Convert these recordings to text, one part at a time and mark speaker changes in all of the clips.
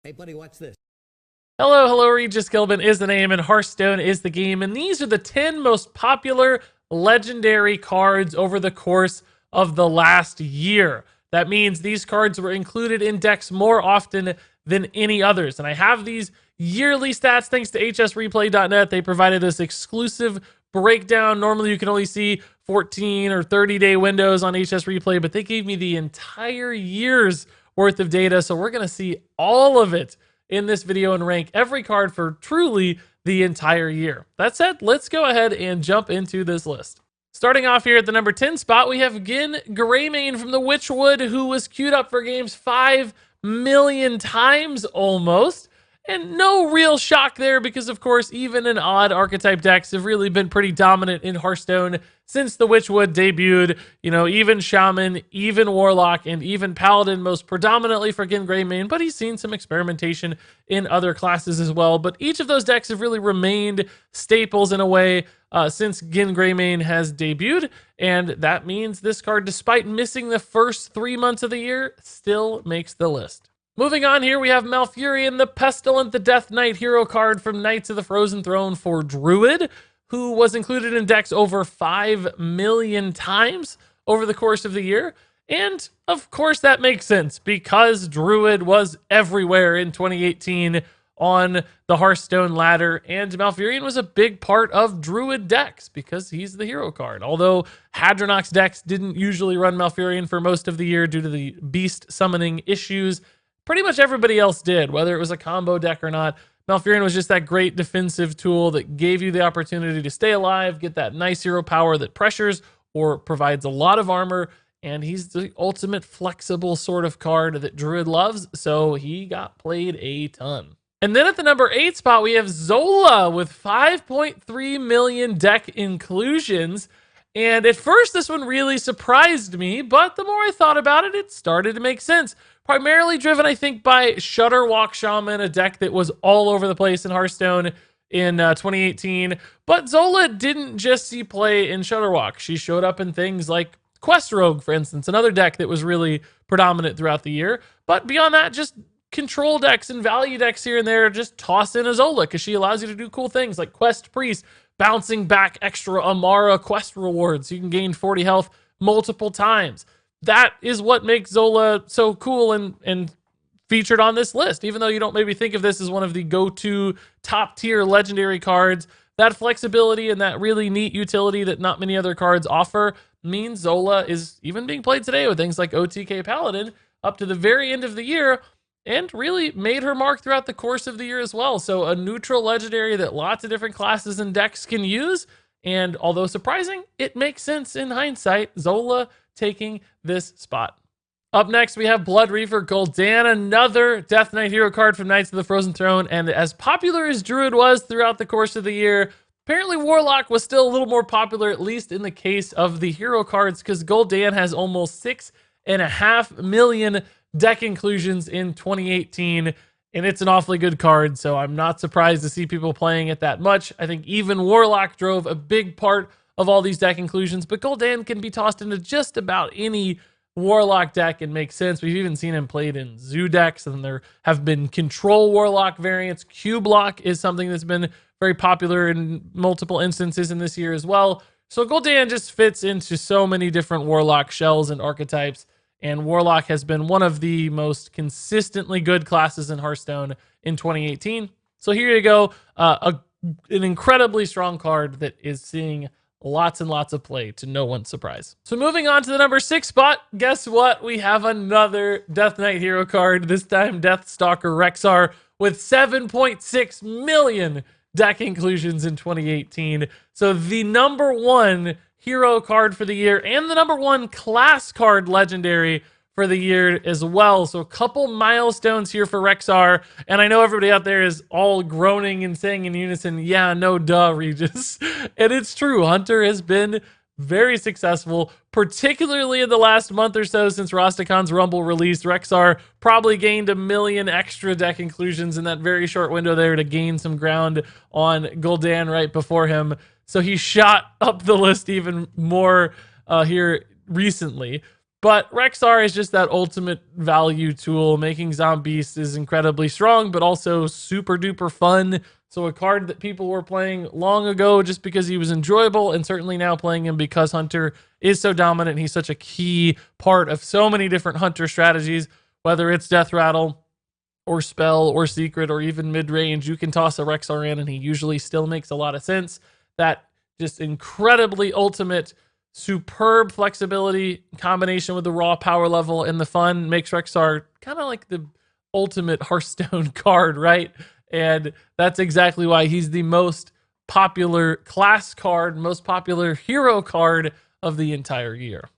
Speaker 1: Hey, buddy, watch this.
Speaker 2: Hello, Regis Gilbin is the name, and Hearthstone is the game, and these are the 10 most popular legendary cards over the course of the last year. That means these cards were included in decks more often than any others, and I have these yearly stats thanks to HSReplaynet. They provided this exclusive breakdown. Normally you can only see 14 or 30-day windows on HS Replay, but they gave me the entire year's worth of data, so we're going to see all of it in this video and rank every card for truly the entire year. That said, let's go ahead and jump into this list. Starting off here at the number 10 spot, we have Ginn Greymane from the Witchwood, who was queued up for games 5 million times almost. And no real shock there because, of course, even in odd archetype decks have really been pretty dominant in Hearthstone since the Witchwood debuted. You know, even Shaman, even Warlock, and even Paladin, most predominantly for Ginn Greymane, but he's seen some experimentation in other classes as well. But each of those decks have really remained staples in a way since Ginn Greymane has debuted, and that means this card, despite missing the first 3 months of the year, still makes the list. Moving on here, we have Malfurion, the Pestilent, the Death Knight hero card from Knights of the Frozen Throne for Druid, who was included in decks over 5 million times over the course of the year. And of course that makes sense because Druid was everywhere in 2018 on the Hearthstone ladder, and Malfurion was a big part of Druid decks because he's the hero card. Although Hadronox decks didn't usually run Malfurion for most of the year due to the beast summoning issues, pretty much everybody else did, whether it was a combo deck or not. Malfurion was just that great defensive tool that gave you the opportunity to stay alive, get that nice hero power that pressures or provides a lot of armor, and he's the ultimate flexible sort of card that Druid loves, so he got played a ton. And then at the number 8 spot, we have Zola with 5.3 million deck inclusions. And at first, this one really surprised me, but the more I thought about it, it started to make sense. Primarily driven, I think, by Shutterwalk Shaman, a deck that was all over the place in Hearthstone in 2018. But Zola didn't just see play in Shutterwalk. She showed up in things like Quest Rogue, for instance, another deck that was really predominant throughout the year. But beyond that, just control decks and value decks here and there, just toss in a Zola because she allows you to do cool things like Quest Priest, bouncing back extra Amara quest rewards. You can gain 40 health multiple times. That is what makes Zola so cool and featured on this list. Even though you don't maybe think of this as one of the go-to top tier legendary cards, that flexibility and that really neat utility that not many other cards offer means Zola is even being played today with things like OTK Paladin up to the very end of the year, and really made her mark throughout the course of the year as well. So a neutral legendary that lots of different classes and decks can use. And although surprising, it makes sense in hindsight. Zola taking this spot. Up next, we have Blood Reaver Gul'dan, another Death Knight hero card from Knights of the Frozen Throne. And as popular as Druid was throughout the course of the year, apparently Warlock was still a little more popular, at least in the case of the hero cards, because Gul'dan has almost 6.5 million deck inclusions in 2018, and it's an awfully good card, so I'm not surprised to see people playing it that much. I think even Warlock drove a big part of all these deck inclusions, but Gul'dan can be tossed into just about any Warlock deck and make sense. We've even seen him played in Zoo decks, and there have been control Warlock variants. Q-Block is something that's been very popular in multiple instances in this year as well. So Gul'dan just fits into so many different Warlock shells and archetypes, and Warlock has been one of the most consistently good classes in Hearthstone in 2018. So here you go, an incredibly strong card that is seeing lots and lots of play to no one's surprise. So moving on to the number 6 spot, guess what? We have another Death Knight hero card, this time Deathstalker Rexar with 7.6 million deck inclusions in 2018. So the number 1 hero card for the year and the number 1 class card legendary for the year as well. So a couple milestones here for Rexar, and I know everybody out there is all groaning and saying in unison, yeah, no duh, Regis. And it's true, Hunter has been very successful, particularly in the last month or so since Rastakon's Rumble released. Rexar probably gained 1 million extra deck inclusions in that very short window there to gain some ground on Gul'dan right before him. So he shot up the list even more here recently. But Rexar is just that ultimate value tool. Making Zombeast is incredibly strong, but also super duper fun. So a card that people were playing long ago just because he was enjoyable, and certainly now playing him because Hunter is so dominant. He's such a key part of so many different Hunter strategies, whether it's Deathrattle or Spell or Secret or even mid-range. You can toss a Rexar in and he usually still makes a lot of sense. That just incredibly ultimate superb flexibility in combination with the raw power level and the fun makes Rexar kind of like the ultimate Hearthstone card, right? And that's exactly why he's the most popular class card, most popular hero card of the entire year.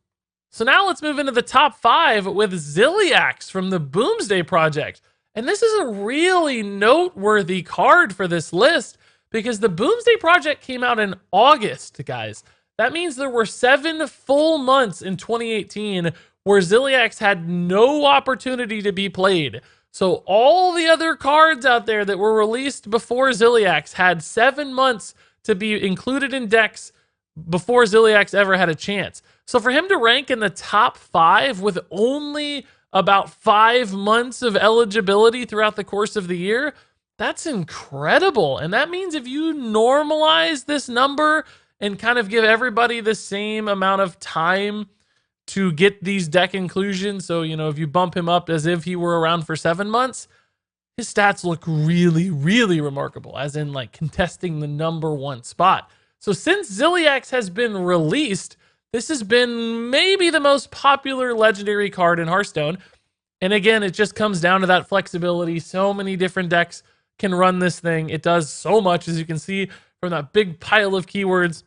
Speaker 2: So now let's move into the top 5 with Zilly Axe from the Boomsday Project. And this is a really noteworthy card for this list because the Boomsday Project came out in August, guys. That means there were 7 full months in 2018 where Zilly Axe had no opportunity to be played. So all the other cards out there that were released before Zilly Axe had 7 months to be included in decks before Zilly Axe ever had a chance. So for him to rank in the top 5 with only about 5 months of eligibility throughout the course of the year, that's incredible. And that means if you normalize this number and kind of give everybody the same amount of time to get these deck inclusions. So, if you bump him up as if he were around for 7 months, his stats look really, really remarkable, as in like contesting the number 1 spot. So since Zilly Axe has been released, this has been maybe the most popular legendary card in Hearthstone. And again, it just comes down to that flexibility. So many different decks can run this thing. It does so much, as you can see from that big pile of keywords.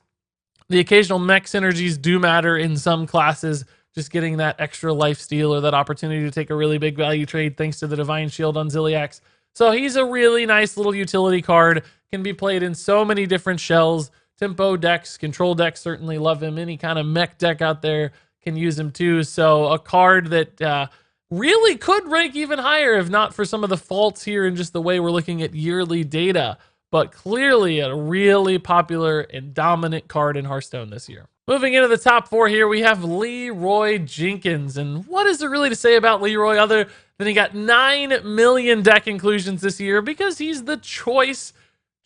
Speaker 2: The occasional mech synergies do matter in some classes, just getting that extra life steal or that opportunity to take a really big value trade thanks to the Divine Shield on Zilly Axe. So he's a really nice little utility card, can be played in so many different shells. Tempo decks, control decks certainly love him. Any kind of mech deck out there can use him too. So a card that really could rank even higher if not for some of the faults here and just the way we're looking at yearly data. But clearly a really popular and dominant card in Hearthstone this year. Moving into the top 4 here, we have Leroy Jenkins. And what is there really to say about Leroy other than he got 9 million deck inclusions this year because he's the choice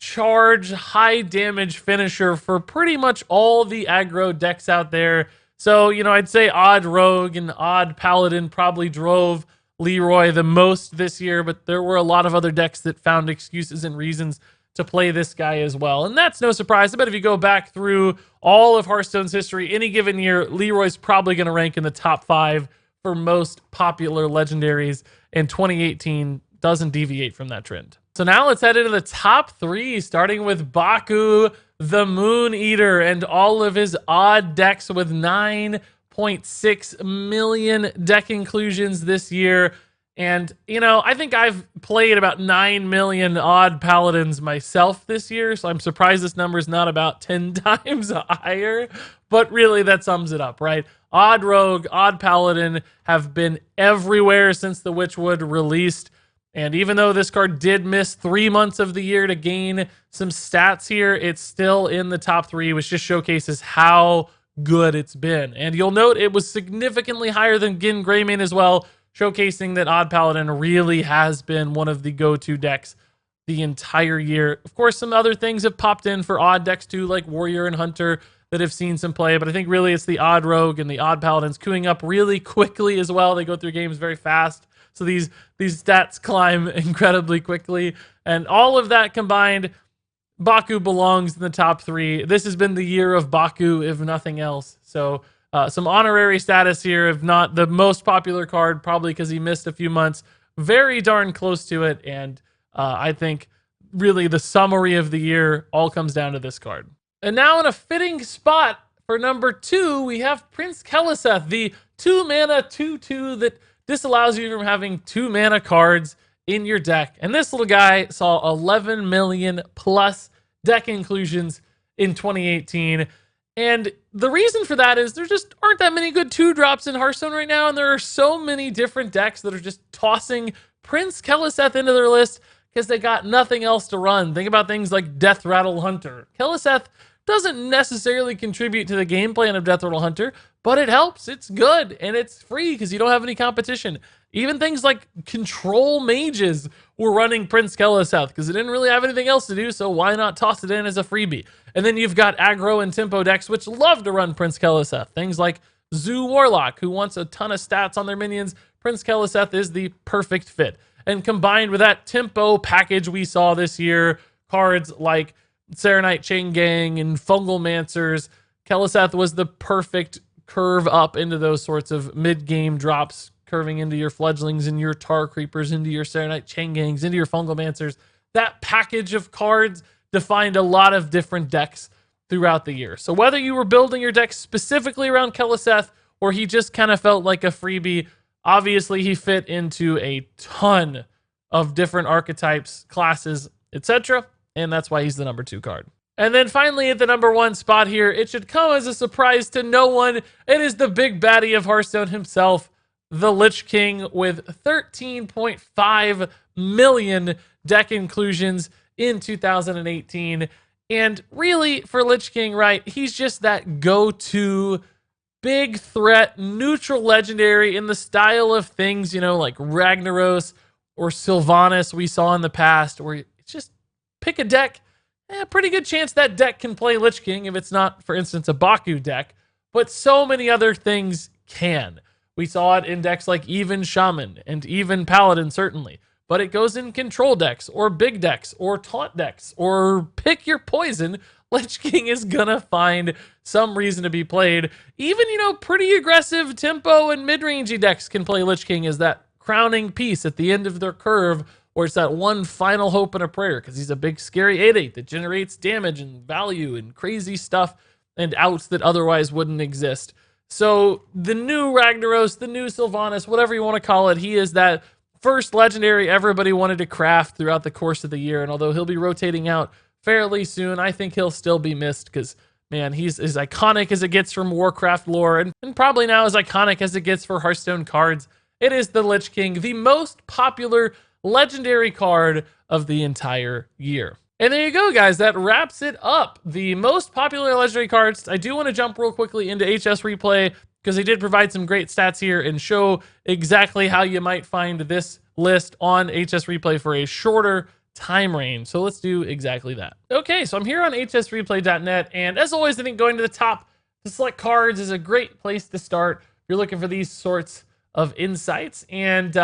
Speaker 2: charge high damage finisher for pretty much all the aggro decks out there. So, I'd say Odd Rogue and Odd Paladin probably drove Leroy the most this year, but there were a lot of other decks that found excuses and reasons to play this guy as well. And that's no surprise. I bet if you go back through all of Hearthstone's history, any given year, Leroy's probably going to rank in the top 5 for most popular legendaries, and 2018 doesn't deviate from that trend. So now let's head into the top 3, starting with Baku, the Moon Eater, and all of his odd decks with 9.6 million deck inclusions this year. And, I think I've played about 9 million odd paladins myself this year, so I'm surprised this number is not about 10 times higher, but really that sums it up, right? Odd Rogue, Odd Paladin have been everywhere since the Witchwood released, and even though this card did miss 3 months of the year to gain some stats here, it's still in the top 3, which just showcases how good it's been. And you'll note it was significantly higher than Ginn Greymane as well, showcasing that Odd Paladin really has been one of the go-to decks the entire year. Of course, some other things have popped in for odd decks too, like Warrior and Hunter, that have seen some play, but I think really it's the Odd Rogue and the Odd Paladins queuing up really quickly as well. They go through games very fast, so these stats climb incredibly quickly, and all of that combined, Baku belongs in the top 3. This has been the year of Baku, if nothing else. So some honorary status here, if not the most popular card, probably because he missed a few months. Very darn close to it, and I think really the summary of the year all comes down to this card. And now in a fitting spot for number 2, we have Prince Keleseth, the 2-mana 2/2 that disallows you from having 2-mana cards in your deck. And this little guy saw 11 million plus deck inclusions in 2018. And the reason for that is there just aren't that many good 2-drops in Hearthstone right now, and there are so many different decks that are just tossing Prince Keleseth into their list because they got nothing else to run. Think about things like Deathrattle Hunter. Keleseth Doesn't necessarily contribute to the game plan of Deathrattle Hunter, but it helps. It's good, and it's free because you don't have any competition. Even things like Control Mages were running Prince Keleseth because it didn't really have anything else to do, so why not toss it in as a freebie? And then you've got aggro and tempo decks, which love to run Prince Keleseth. Things like Zoo Warlock, who wants a ton of stats on their minions. Prince Keleseth is the perfect fit. And combined with that tempo package we saw this year, cards like Serenite Chain Gang and Fungalmancers, Keleseth was the perfect curve up into those sorts of mid-game drops, curving into your fledglings and your Tar Creepers, into your Serenite Chain Gangs, into your Fungalmancers. That package of cards defined a lot of different decks throughout the year. So whether you were building your deck specifically around Keleseth or he just kind of felt like a freebie, obviously he fit into a ton of different archetypes, classes, etc. And that's why he's the number 2 card. And then finally at the number 1 spot here, it should come as a surprise to no one. It is the big baddie of Hearthstone himself, the Lich King, with 13.5 million deck inclusions in 2018. And really, for Lich King, right, he's just that go-to big threat, neutral legendary in the style of things, you know, like Ragnaros or Sylvanas we saw in the past, where it's just pick a deck. Pretty good chance that deck can play Lich King if it's not, for instance, a Baku deck. But so many other things can. We saw it in decks like even Shaman and even Paladin, certainly. But it goes in control decks or big decks or taunt decks or pick your poison. Lich King is gonna find some reason to be played. Even, you know, pretty aggressive tempo and mid-rangey decks can play Lich King as that crowning piece at the end of their curve, or it's that one final hope and a prayer, because he's a big scary 8/8 that generates damage and value and crazy stuff and outs that otherwise wouldn't exist. So the new Ragnaros, the new Sylvanas, whatever you want to call it, he is that first legendary everybody wanted to craft throughout the course of the year. And although he'll be rotating out fairly soon, I think he'll still be missed because, man, he's as iconic as it gets from Warcraft lore, and probably now as iconic as it gets for Hearthstone cards. It is the Lich King, the most popular legendary card of the entire year. And there you go, guys. That wraps it up. The most popular legendary cards. I do want to jump real quickly into HS Replay because they did provide some great stats here and show exactly how you might find this list on HS Replay for a shorter time range. So let's do exactly that. Okay, so I'm here on hsreplay.net, and as always, I think going to the top to select cards is a great place to start if you're looking for these sorts of insights. And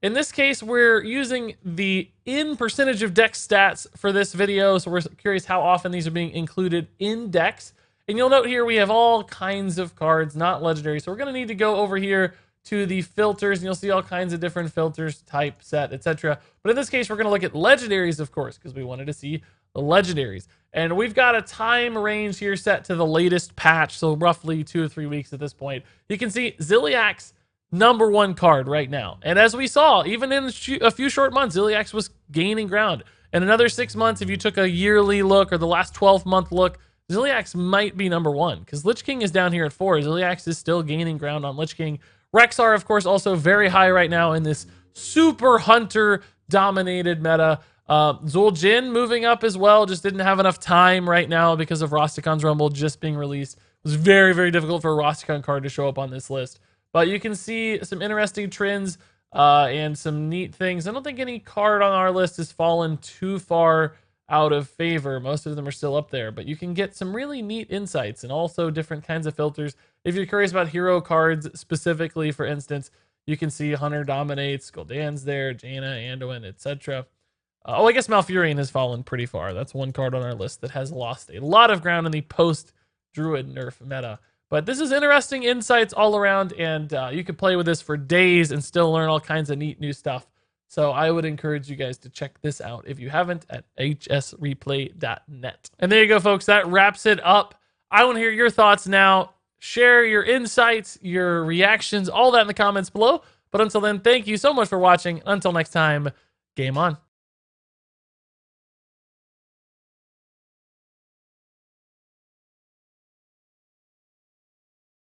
Speaker 2: in this case, we're using the percentage of deck stats for this video, so we're curious how often these are being included in decks. And you'll note here we have all kinds of cards, not legendary, so we're going to need to go over here to the filters, and you'll see all kinds of different filters, type, set, etc. But in this case, we're going to look at legendaries, of course, because we wanted to see the legendaries. And we've got a time range here set to the latest patch, so roughly 2 or 3 weeks at this point. You can see Zilly Axe, number 1 card right now. And as we saw, even in a few short months, Zilly Axe was gaining ground. In another 6 months, if you took a yearly look or the last 12-month look, Zilly Axe might be number 1 because Lich King is down here at 4. Zilly Axe is still gaining ground on Lich King. Rexar, of course, also very high right now in this super hunter-dominated meta. Zul'jin moving up as well, just didn't have enough time right now because of Rosticon's Rumble just being released. It was very, very difficult for a Rosticon card to show up on this list. But you can see some interesting trends and some neat things. I don't think any card on our list has fallen too far out of favor. Most of them are still up there, but you can get some really neat insights and also different kinds of filters. If you're curious about hero cards specifically, for instance, you can see Hunter dominates, Gul'dan's there, Jaina, Anduin, etc. Oh, I guess Malfurion has fallen pretty far. That's one card on our list that has lost a lot of ground in the post-Druid nerf meta. But this is interesting insights all around, and you could play with this for days and still learn all kinds of neat new stuff. So I would encourage you guys to check this out if you haven't at hsreplay.net. And there you go, folks. That wraps it up. I want to hear your thoughts now. Share your insights, your reactions, all that in the comments below. But until then, thank you so much for watching. Until next time, game on.